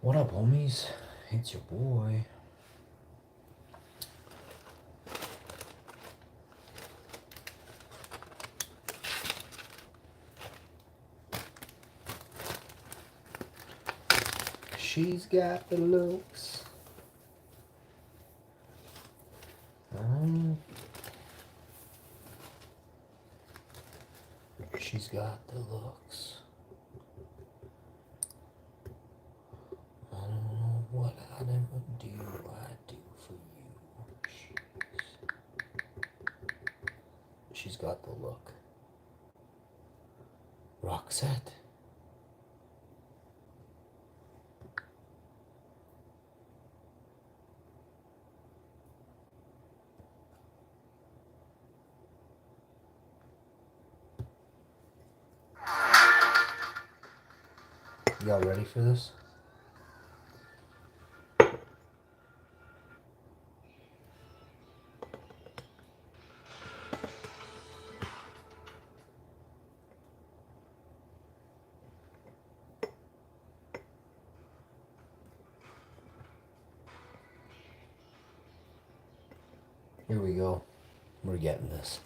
What up, homies? It's your boy. She's got the looks. She's got the looks. I don't know what I'd ever do. I'd do for you. She's got the look. Roxette. Y'all ready for this? Here we go. We're getting this.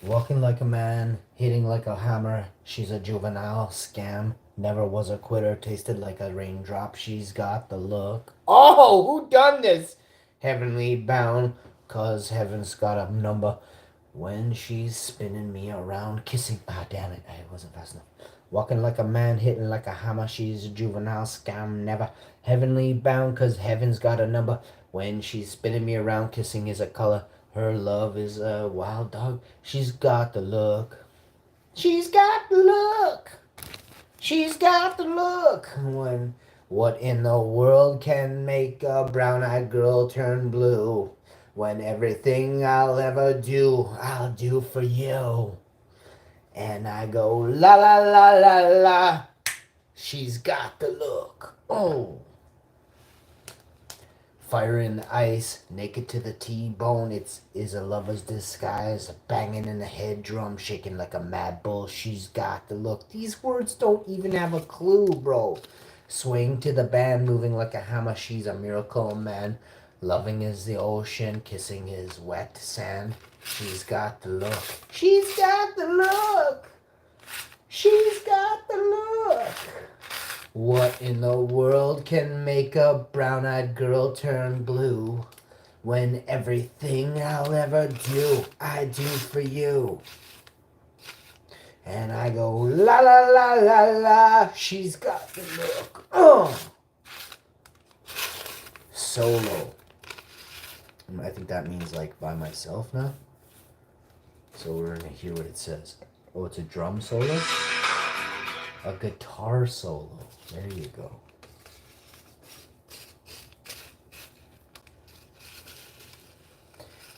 Walking like a man, hitting like a hammer. She's a juvenile scam. Never was a quitter, tasted like a raindrop. She's got the look. Oh, who done this? Heavenly bound, cause heaven's got a number. When she's spinning me around, kissing. Ah, damn it, I wasn't fast enough. Walking like a man, hitting like a hammer. She's a juvenile scam. Never heavenly bound, cause heaven's got a number. When she's spinning me around, kissing is a color. Her love is a wild dog. She's got the look. She's got the look. She's got the look. What in the world can make a brown-eyed girl turn blue? When everything I'll ever do, I'll do for you. And I go la la la la la. She's got the look. Oh. Fire in the ice, naked to the T-bone, is a lover's disguise. Banging in the head drum, shaking like a mad bull. She's got the look. These words don't even have a clue, bro. Swing to the band, moving like a hammer. She's a miracle man. Loving is the ocean, kissing is wet sand. She's got the look. She's got the look. She's got the look. What in the world can make a brown-eyed girl turn blue? When everything I'll ever do, I do for you. And I go la la la la la. She's got the look. Oh. Solo. I think that means like by myself now. So we're gonna hear what it says. Oh, it's a drum solo? A guitar solo. There you go.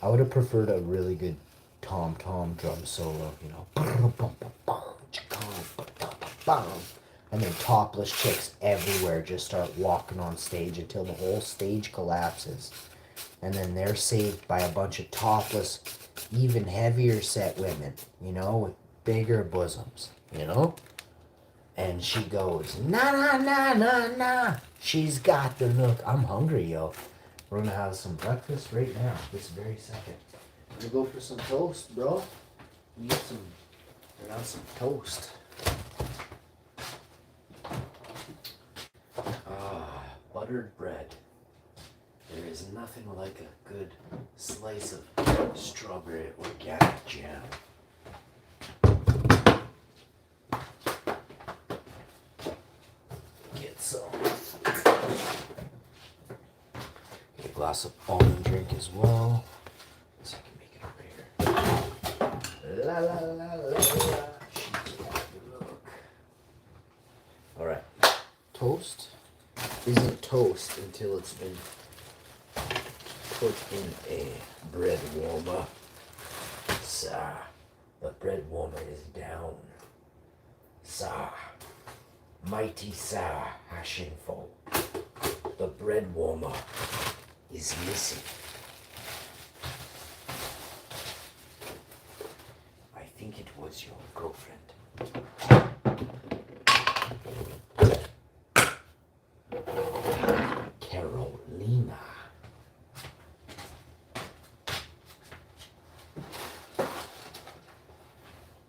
I would have preferred a really good tom-tom drum solo, you know. And then topless chicks everywhere just start walking on stage until the whole stage collapses. And then they're saved by a bunch of topless, even heavier set women, you know, with bigger bosoms, you know? And she goes, na na na na na. She's got the look. I'm hungry, yo. We're gonna have some breakfast right now, this very second. I'm gonna go for some toast, bro. Get some toast. Ah, buttered bread. There is nothing like a good slice of strawberry organic jam. Get a glass of almond drink as well. So I can make it over here. La la la la la. She's got the look. Alright. Toast isn't toast until it's been put in a bread warmer. Sir, the bread warmer is down. Sir. Mighty sir, Hashinfo. The bread warmer is missing. I think it was your girlfriend.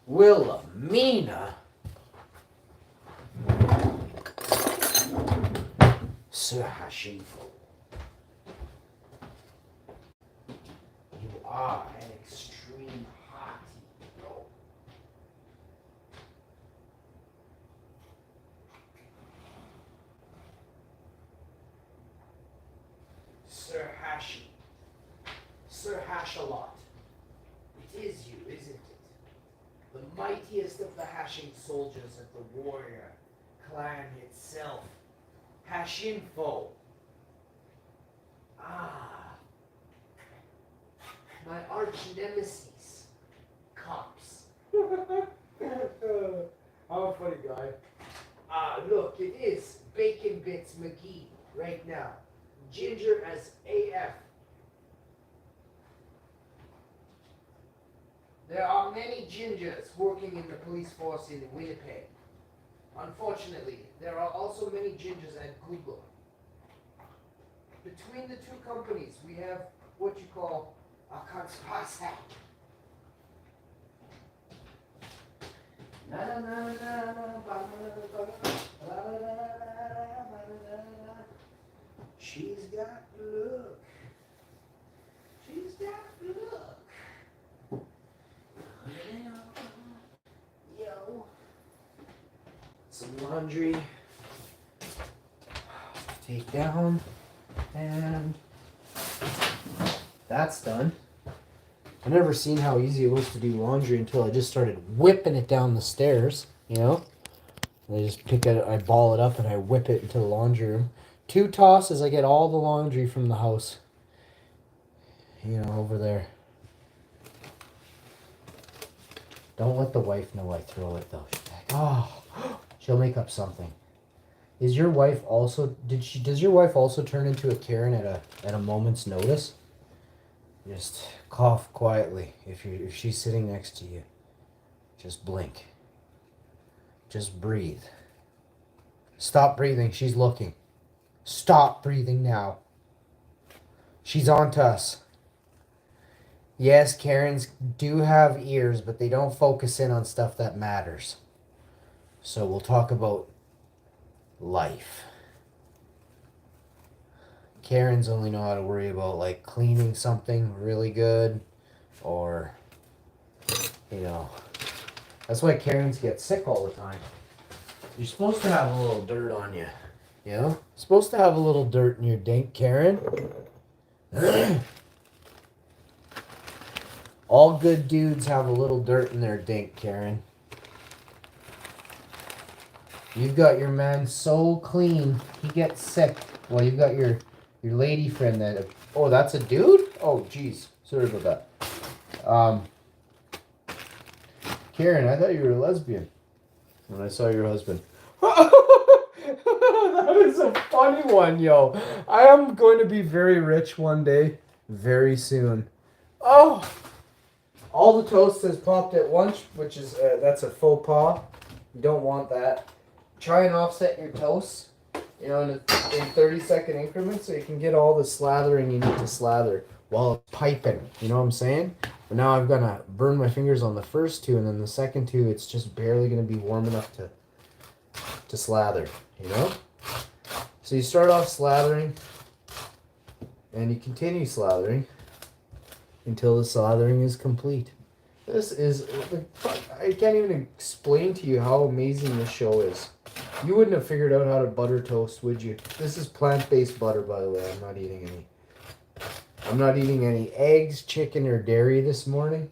Wilhelmina? Sir Hashimfo. You are an extreme hottie, bro. Sir Hashi. Sir Hashalot. It is you, isn't it? The mightiest of the hashing soldiers of the warrior clan itself. Hashinfo. Ah. My arch nemesis. Cops. I'm a funny guy. Look, it is Bacon Bits McGee right now. Ginger as AF. There are many gingers working in the police force in Winnipeg. Unfortunately, there are also many gingers at Google. Between the two companies, we have what you call a conspiracy. She's got look. She's got look. Yo. Some laundry. Take down. And that's done. I never seen how easy it was to do laundry until I just started whipping it down the stairs, you know? I just pick it, I ball it up and I whip it into the laundry room. 2 tosses, I get all the laundry from the house. You know, over there. Don't let the wife know I throw it though. She's like, oh, she'll make up something. Is your wife also, does your wife also turn into a Karen at a moment's notice? Just cough quietly if she's sitting next to you. Just blink. Just breathe. Stop breathing. She's looking. Stop breathing now. She's on to us. Yes, Karens do have ears, but they don't focus in on stuff that matters. So we'll talk about life. Karens only know how to worry about like cleaning something really good, or, you know, that's why Karens get sick all the time. You're supposed to have a little dirt on you, you know? You're supposed to have a little dirt in your dink, Karen. All good dudes have a little dirt in their dink, Karen. You've got your man so clean, he gets sick. Well, you've got your lady friend that... Oh, that's a dude? Oh, jeez. Sorry about that. Karen, I thought you were a lesbian when I saw your husband. That is a funny one, yo. I am going to be very rich one day. Very soon. Oh! All the toast has popped at once, which is... that's a faux pas. You don't want that. Try and offset your toast, you know, in 30-second increments so you can get all the slathering you need to slather while it's piping. You know what I'm saying? But now I'm going to burn my fingers on the first 2, and then the second 2, it's just barely going to be warm enough to slather, you know? So you start off slathering, and you continue slathering until the slathering is complete. This is... I can't even explain to you how amazing this show is. You wouldn't have figured out how to butter toast, would you? This is plant-based butter, by the way. I'm not eating any eggs, chicken, or dairy this morning.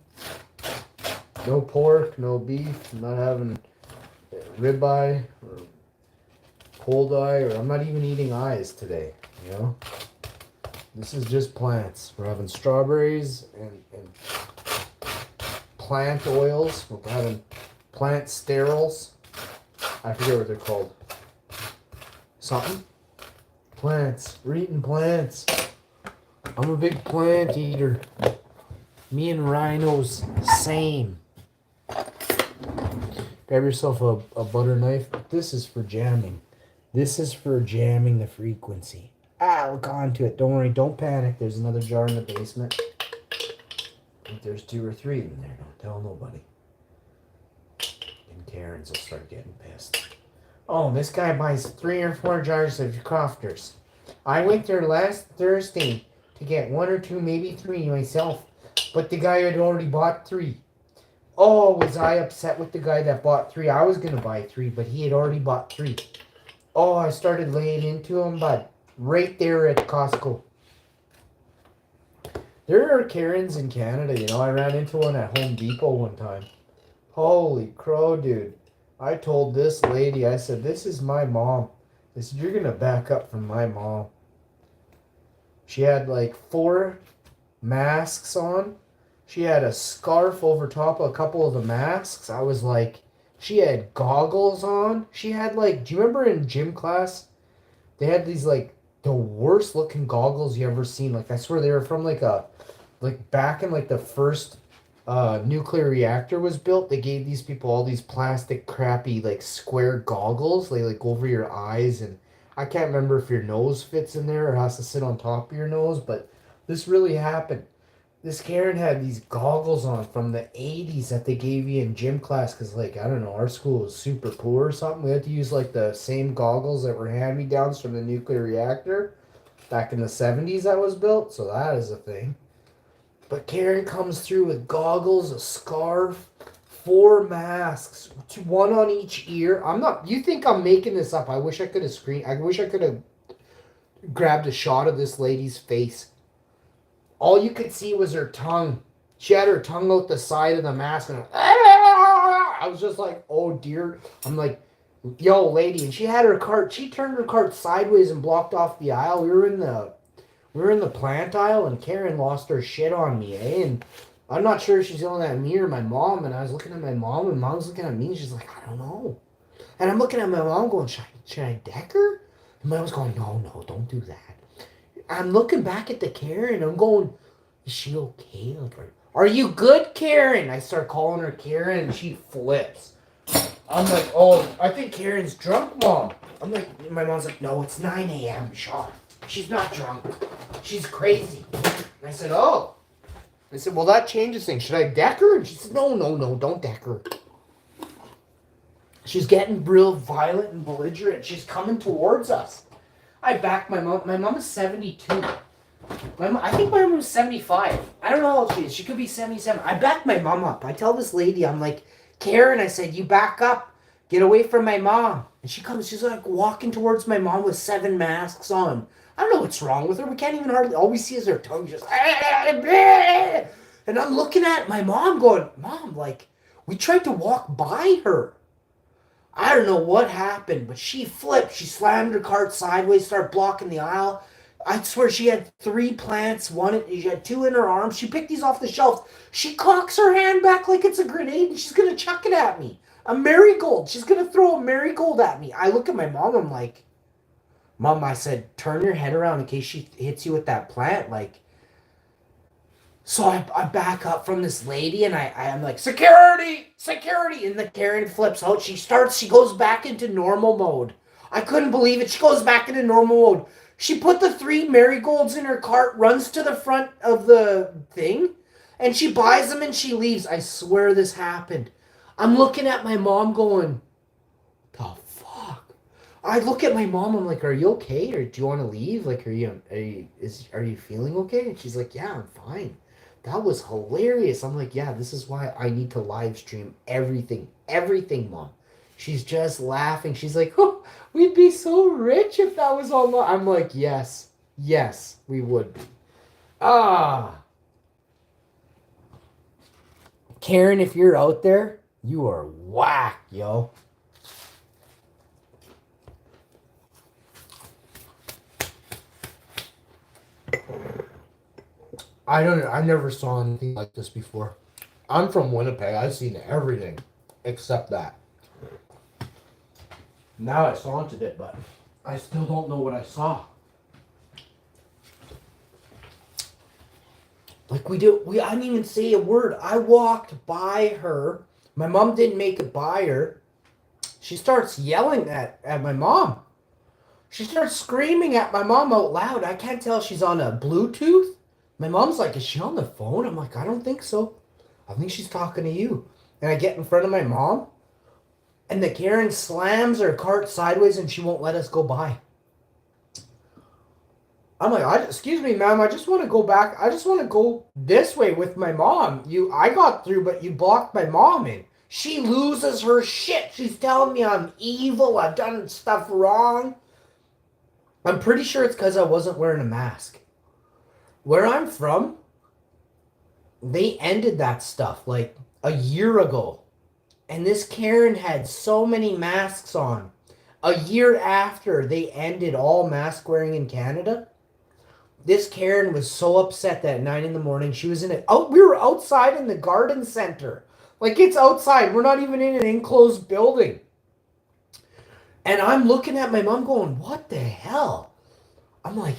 No pork, no beef. I'm not having ribeye or cold eye, or I'm not even eating eyes today, you know? This is just plants. We're having strawberries and plant oils. We're having plant sterols. I forget what they're called. Something? Plants. We're eating plants. I'm a big plant eater. Me and rhinos, same. Grab yourself a butter knife. This is for jamming. This is for jamming the frequency. Look onto it. Don't worry. Don't panic. There's another jar in the basement. I think there's 2 or 3 in there. Don't tell nobody. fucking Karens will start getting pissed. Oh, this guy buys 3 or 4 jars of Crofters. I went there last Thursday to get 1 or 2, maybe 3 myself, but the guy had already bought 3. Oh, was I upset with the guy that bought 3? I was gonna buy 3, but he had already bought 3. Oh, I started laying into him, but right there at Costco. There are Karens in Canada, you know. I ran into one at Home Depot one time. Holy crow, dude. I told this lady, I said, this is my mom. I said, you're gonna back up from my mom. She had like 4 masks on. She had a scarf over top of a couple of the masks. I was like, she had goggles on. She had like, do you remember in gym class? They had these like the worst looking goggles you ever seen. Like I swear they were from like back in like the first nuclear reactor was built. They gave these people all these plastic crappy like square goggles. They like go over your eyes, and I can't remember if your nose fits in there or has to sit on top of your nose, but this really happened. This Karen had these goggles on from the 80s that they gave you in gym class because, like, I don't know, our school was super poor or something. We had to use, like, the same goggles that were hand-me-downs from the nuclear reactor back in the 70s that was built, so that is a thing. But Karen comes through with goggles, a scarf, 4 masks, 1 on each ear. You think I'm making this up. I wish I could have grabbed a shot of this lady's face. All you could see was her tongue. She had her tongue out the side of the mask, and I was just like, oh dear. I'm like, yo, lady, and she had her cart. She turned her cart sideways and blocked off the aisle. We were in the plant aisle, and Karen lost her shit on me, eh? And I'm not sure if she's yelling at me or my mom. And I was looking at my mom, and mom's looking at me, and she's like, I don't know. And I'm looking at my mom, going, should I deck her? And my mom's going, no, don't do that. I'm looking back at the Karen. I'm going, is she okay? Like, are you good, Karen? I start calling her Karen, and she flips. I'm like, oh, I think Karen's drunk, Mom. I'm like, my mom's like, no, it's 9 a.m., Sean. She's not drunk. She's crazy. And I said, oh. I said, well, that changes things. Should I deck her? And she said, no, don't deck her. She's getting real violent and belligerent. She's coming towards us. I backed my mom. My mom is 72. I think my mom was 75. I don't know how old she is. She could be 77. I backed my mom up. I tell this lady, I'm like, Karen, I said, you back up. Get away from my mom. And she comes, she's like walking towards my mom with 7 masks on. I don't know what's wrong with her. We can't even hardly, all we see is her tongue just, and I'm looking at my mom going, Mom, like, we tried to walk by her. I don't know what happened, but she flipped. She slammed her cart sideways, started blocking the aisle. I swear she had 3 plants. She had 2 in her arms. She picked these off the shelves. She cocks her hand back like it's a grenade, and she's going to chuck it at me. A marigold. She's going to throw a marigold at me. I look at my mom. I'm like, Mom, I said, turn your head around in case she hits you with that plant. Like, so I back up from this lady, and I'm like, security! And the Karen flips out. She goes back into normal mode. I couldn't believe it. She goes back into normal mode. She put the 3 marigolds in her cart, runs to the front of the thing, and she buys them and she leaves. I swear this happened. I'm looking at my mom going, the fuck? I look at my mom, I'm like, are you okay? Or do you want to leave? Like, are you feeling okay? And she's like, yeah, I'm fine. That was hilarious. I'm like, yeah, this is why I need to live stream everything, Mom. She's just laughing. She's like, oh, we'd be so rich if that was all. I'm like, yes, we would be. Karen, if you're out there, you are whack, yo. I never saw anything like this before. I'm from Winnipeg. I've seen everything except that. Now I saunted it, but I still don't know what I saw. Like I didn't even say a word. I walked by her. My mom didn't make it by her. She starts yelling at my mom. She starts screaming at my mom out loud. I can't tell if she's on a Bluetooth. My mom's like, is she on the phone? I'm like, I don't think so. I think she's talking to you. And I get in front of my mom. And the Karen slams her cart sideways and she won't let us go by. I'm like, excuse me, ma'am, I just want to go back. I just want to go this way with my mom. I got through, but you blocked my mom in. She loses her shit. She's telling me I'm evil. I've done stuff wrong. I'm pretty sure it's because I wasn't wearing a mask. Where I'm from, they ended that stuff like a year ago. And this Karen had so many masks on. A year after they ended all mask wearing in Canada, this Karen was so upset that at 9 in the morning she was in it. Oh, we were outside in the garden center. Like, it's outside. We're not even in an enclosed building. And I'm looking at my mom going, what the hell? I'm like,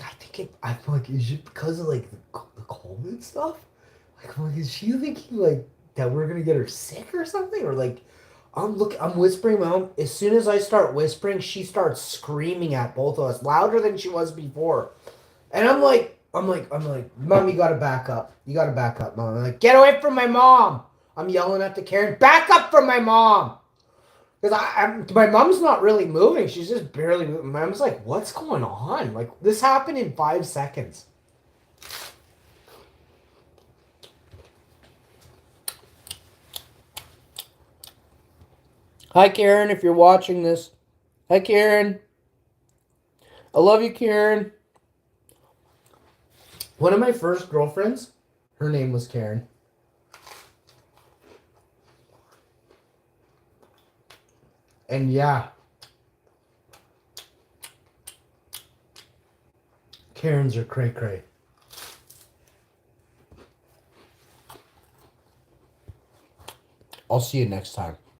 I'm like, is it because of like the COVID stuff? Like, I'm like, is she thinking like that we're gonna get her sick or something? Or like, I'm whispering, mom. As soon as I start whispering, she starts screaming at both of us, louder than she was before. And I'm like, mom, you gotta back up. You gotta back up, mom. I'm like, get away from my mom. I'm yelling at the Karen, back up from my mom. Because my mom's not really moving. She's just barely moving. My mom's like, what's going on? Like, this happened in 5 seconds. Hi, Karen, if you're watching this. Hi, Karen. I love you, Karen. One of my first girlfriends, her name was Karen. And yeah, Karens are cray-cray. I'll see you next time.